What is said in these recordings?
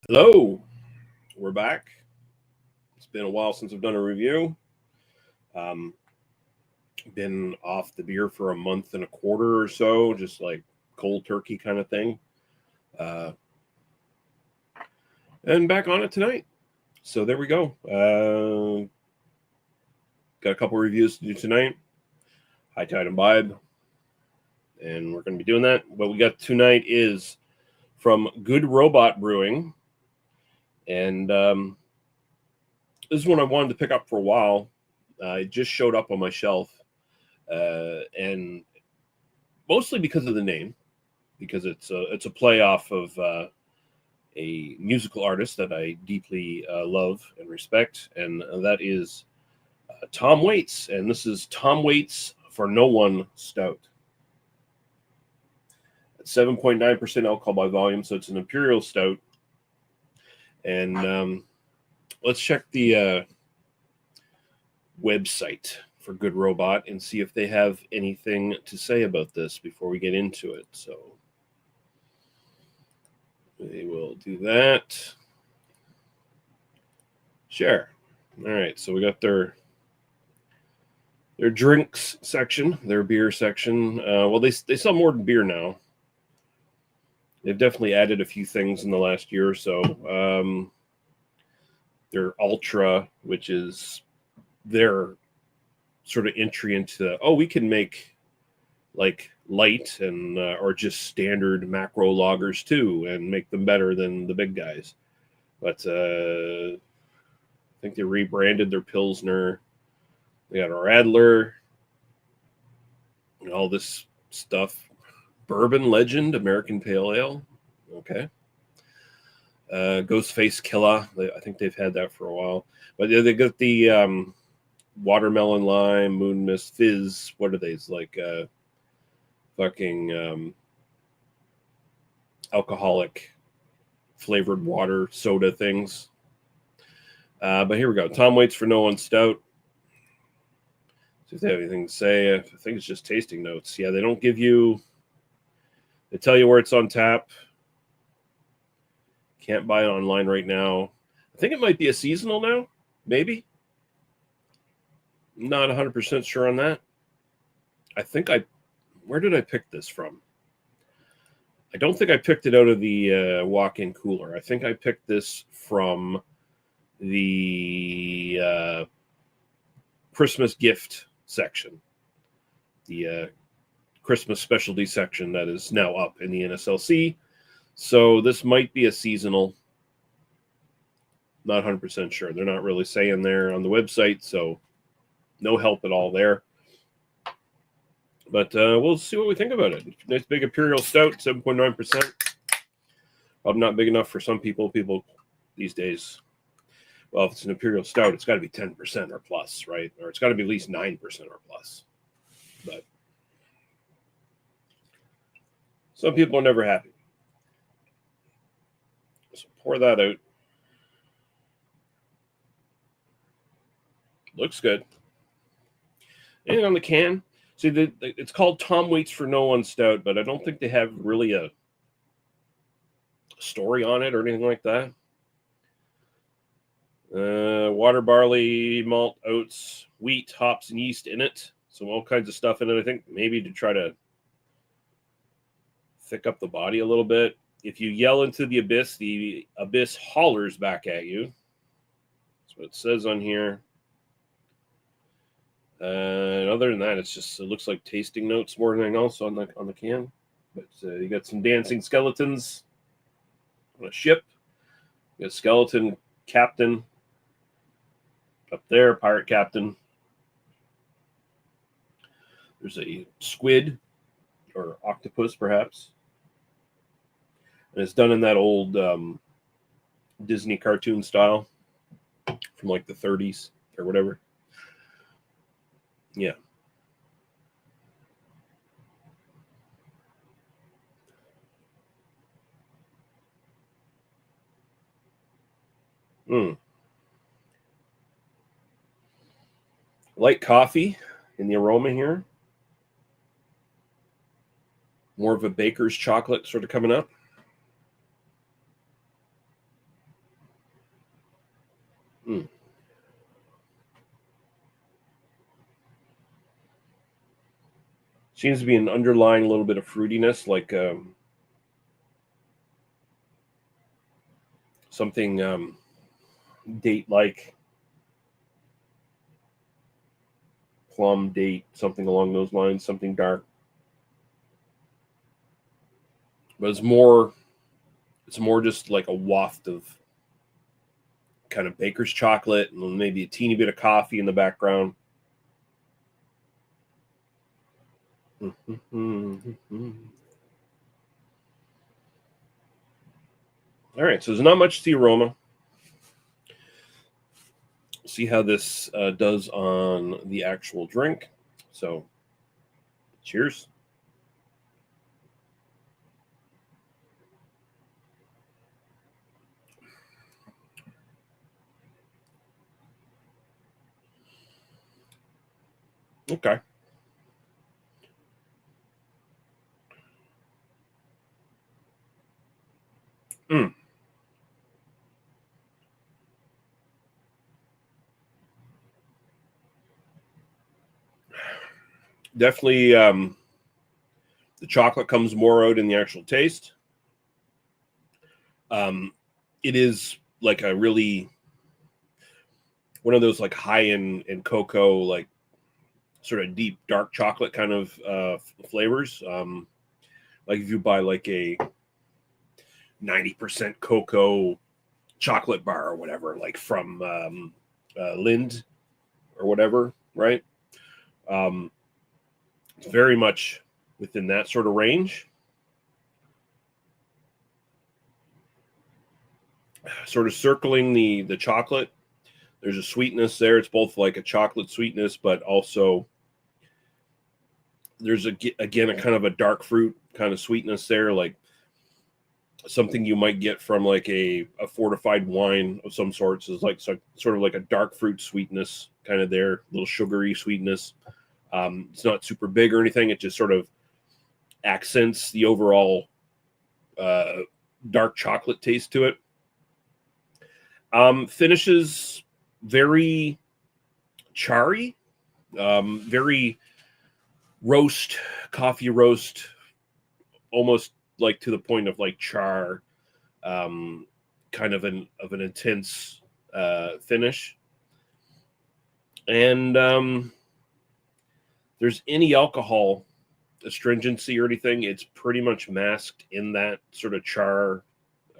Hello, we're back. It's been a while since I've done a review. Um, been off the beer for a month and a quarter or so, just like cold turkey kind of thing. Uh, and back on it tonight. So there we go. Got a couple reviews to do tonight. High Tide Imbibe. And we're going to be doing that. What we got tonight is from Good Robot Brewing. And this is one I wanted to pick up for a while. It just showed up on my shelf. And mostly because of the name, because it's a play off of a musical artist that I deeply love and respect, and that is Tom Waits. And this is Tom Waits for No One Stout. At 7.9% alcohol by volume, so it's an Imperial Stout. And let's check the website for Good Robot and see if they have anything to say about this before we get into it. So we will do that. Share. All right, so we got their drinks section, their beer section. Well, they sell more than beer now. They've definitely added a few things in the last year or so. Their Ultra, which is their sort of entry into, we can make like light and or just standard macro lagers too and make them better than the big guys. But I think they rebranded their Pilsner. They got a Radler and all this stuff. Bourbon Legend American Pale Ale. Okay. Ghostface Killer. I think they've had that for a while. But they got the watermelon lime, moon mist, fizz. What are these? Like fucking alcoholic flavored water soda things. But here we go. Tom Waits for No One Stout. See if they have anything to say. I think it's just tasting notes. Yeah, they don't give you. They tell you where it's on tap. Can't buy it online right now. I think it might be a seasonal now. Maybe. Not 100% sure on that. Where did I pick this from? I don't think I picked it out of the walk-in cooler. I think I picked this from the Christmas gift section. The Christmas specialty section that is now up in the NSLC. So this might be a seasonal. Not 100% sure. They're not really saying there on the website, so no help at all there. But we'll see what we think about it. Nice big Imperial Stout, 7.9%. Probably not big enough for some people. People these days, well, if it's an Imperial Stout, it's got to be 10% or plus, right? Or it's got to be at least 9% or plus. But some people are never happy. So pour that out. Looks good. Anything on the can? See, it's called Tom Waits for No One Stout, but I don't think they have really a story on it or anything like that. Water, barley, malt, oats, wheat, hops, and yeast in it. So all kinds of stuff in it, I think, maybe to try to thick up the body a little bit. If you yell into the abyss hollers back at you. That's what it says on here. And other than that, it looks like tasting notes more than anything else on the can. But you got some dancing skeletons on a ship. You got skeleton captain up there, pirate captain. There's a squid or octopus, perhaps. And it's done in that old Disney cartoon style from like the 30s or whatever. Yeah. Light coffee in the aroma here. More of a baker's chocolate sort of coming up. Seems to be an underlying little bit of fruitiness, like something date-like, plum date, something along those lines, something dark. But it's more just like a waft of kind of baker's chocolate and maybe a teeny bit of coffee in the background. All right, so there's not much to the aroma. See how this does on the actual drink. So, cheers. Okay. Mm. Definitely, the chocolate comes more out in the actual taste. It is like a really one of those like high in cocoa, like sort of deep dark chocolate kind of flavors. Like if you buy like a 90% cocoa chocolate bar or whatever, like from Lind or whatever, right? It's very much within that sort of range. Sort of circling the chocolate. There's a sweetness there. It's both like a chocolate sweetness, but also there's again a kind of a dark fruit kind of sweetness there, like something you might get from like a fortified wine of some sorts. Is like sort of like a dark fruit sweetness kind of there, a little sugary sweetness. It's not super big or anything. It just sort of accents the overall dark chocolate taste to it. Finishes very charry, very coffee roast, almost like to the point of like char, kind of an intense finish. And there's any alcohol astringency or anything, it's pretty much masked in that sort of char,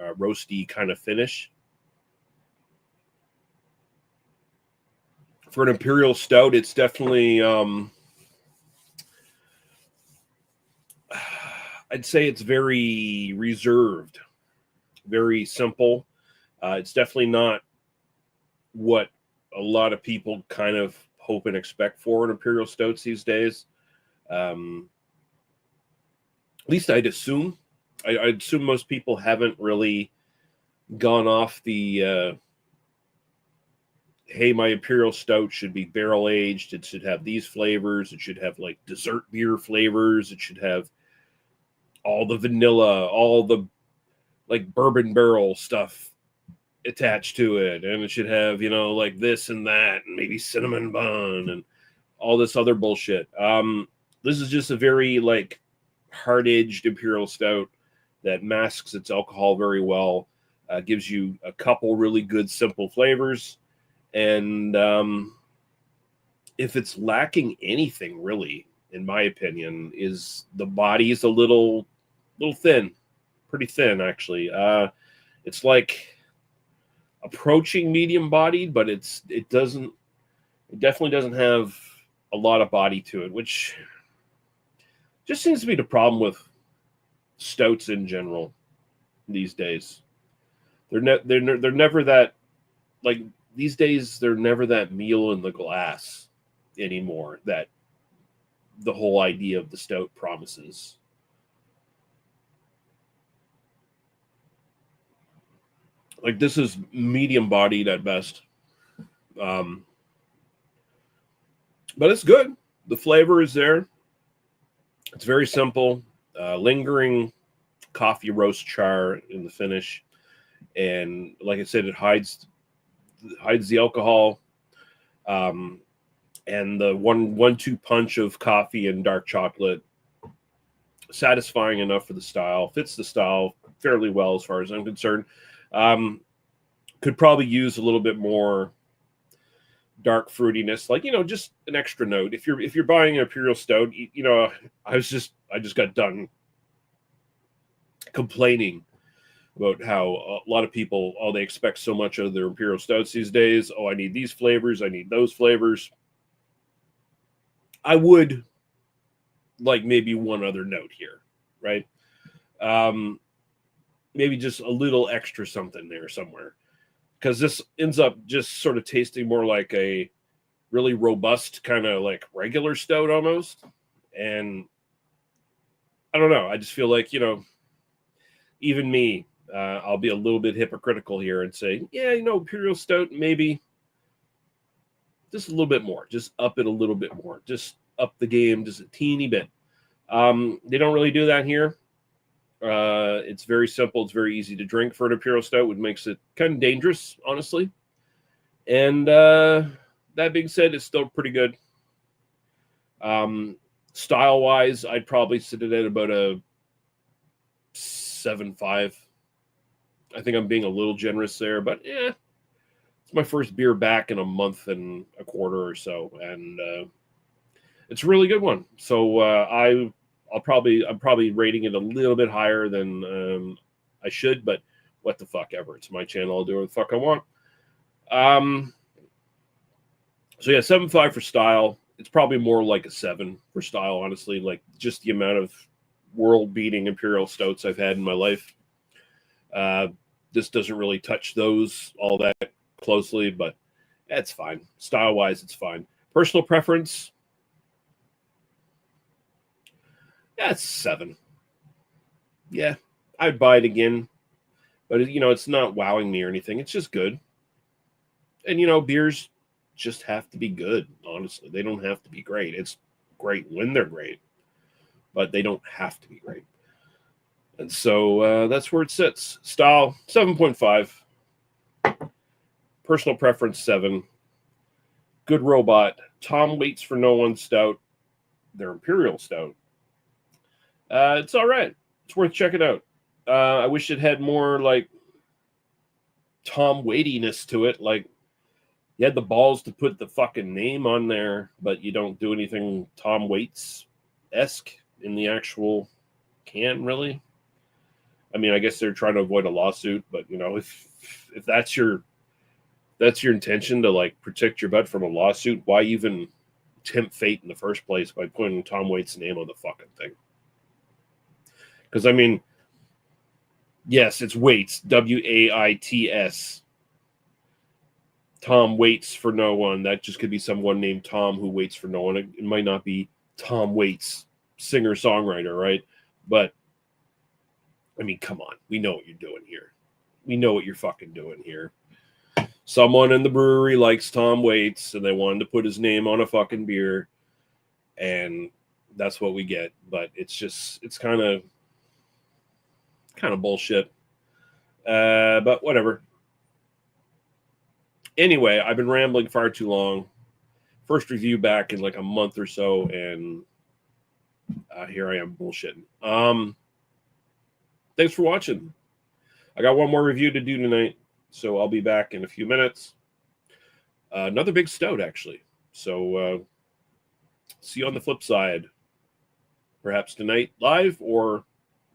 roasty kind of finish. For an Imperial Stout, it's definitely, I'd say it's very reserved, very simple. It's definitely not what a lot of people kind of hope and expect for an Imperial Stouts these days. At least I'd assume. I'd assume most people haven't really gone off the hey, my Imperial Stout should be barrel aged. It should have these flavors. It should have like dessert beer flavors. It should have all the vanilla, all the like bourbon barrel stuff attached to it. And it should have, like this and that, and maybe cinnamon bun and all this other bullshit. This is just a very like hard aged Imperial Stout that masks its alcohol very well, gives you a couple really good simple flavors. And if it's lacking anything, really, in my opinion, is the body is a little thin, pretty thin actually. It's like approaching medium bodied, but it definitely doesn't have a lot of body to it, which just seems to be the problem with stouts in general these days. They're never that, like, these days they're never that meal in the glass anymore that the whole idea of the stout promises. Like, this is medium bodied at best. But it's good. The flavor is there. It's very simple. Lingering coffee roast char in the finish. And like I said, it hides the alcohol. And the one-two punch of coffee and dark chocolate satisfying enough for the style, fits the style fairly well as far as I'm concerned. Could probably use a little bit more dark fruitiness, like, just an extra note. If you're buying an Imperial Stout, I just got done complaining about how a lot of people, they expect so much of their Imperial Stouts these days. Oh, I need these flavors, I need those flavors. I would like maybe one other note here, right? Maybe just a little extra something there somewhere, because this ends up just sort of tasting more like a really robust kind of like regular stout almost. And I don't know. I just feel like, even me, I'll be a little bit hypocritical here and say, yeah, Imperial Stout, maybe just a little bit more, just up it a little bit more, just up the game just a teeny bit. They don't really do that here. It's very simple. It's very easy to drink for an Imperial Stout, which makes it kind of dangerous, honestly. And that being said, it's still pretty good. Style-wise, I'd probably sit it at about a 7.5. I think I'm being a little generous there, but yeah, it's my first beer back in a month and a quarter or so, and it's a really good one. So I'm probably rating it a little bit higher than I should, but what the fuck ever. It's my channel. I'll do what the fuck I want. So yeah, 7.5 for style. It's probably more like a 7 for style, honestly. Like just the amount of world-beating Imperial Stouts I've had in my life. This doesn't really touch those all that closely, but it's fine. Style-wise, it's fine. Personal preference, yeah, it's 7. Yeah, I'd buy it again, but it's not wowing me or anything. It's just good. And beers just have to be good, honestly. They don't have to be great. It's great when they're great, but they don't have to be great. And so that's where it sits. Style, 7.5. Personal preference, 7. Good robot. Tom Waits for No One Stout. Their Imperial Stout. It's all right. It's worth checking out. I wish it had more like Tom Waitiness to it. Like you had the balls to put the fucking name on there, but you don't do anything Tom Waits-esque in the actual can, really. I mean, I guess they're trying to avoid a lawsuit, but if that's your intention to like protect your butt from a lawsuit, why even tempt fate in the first place by putting Tom Waits' name on the fucking thing? Because I mean, yes, it's Waits, Waits. Tom waits for no one. That just could be someone named Tom who waits for no one. It might not be Tom Waits, singer-songwriter, right? But I mean, come on. We know what you're doing here. We know what you're fucking doing here. Someone in the brewery likes Tom Waits, and they wanted to put his name on a fucking beer, and that's what we get. But it's kind of bullshit. But whatever. Anyway, I've been rambling far too long. First review back in like a month or so, and here I am bullshitting. Thanks for watching. I got one more review to do tonight, so I'll be back in a few minutes. Another big stout, actually. So see you on the flip side. Perhaps tonight live or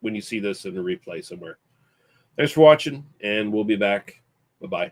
when you see this in a replay somewhere. Thanks for watching, and we'll be back. Bye-bye.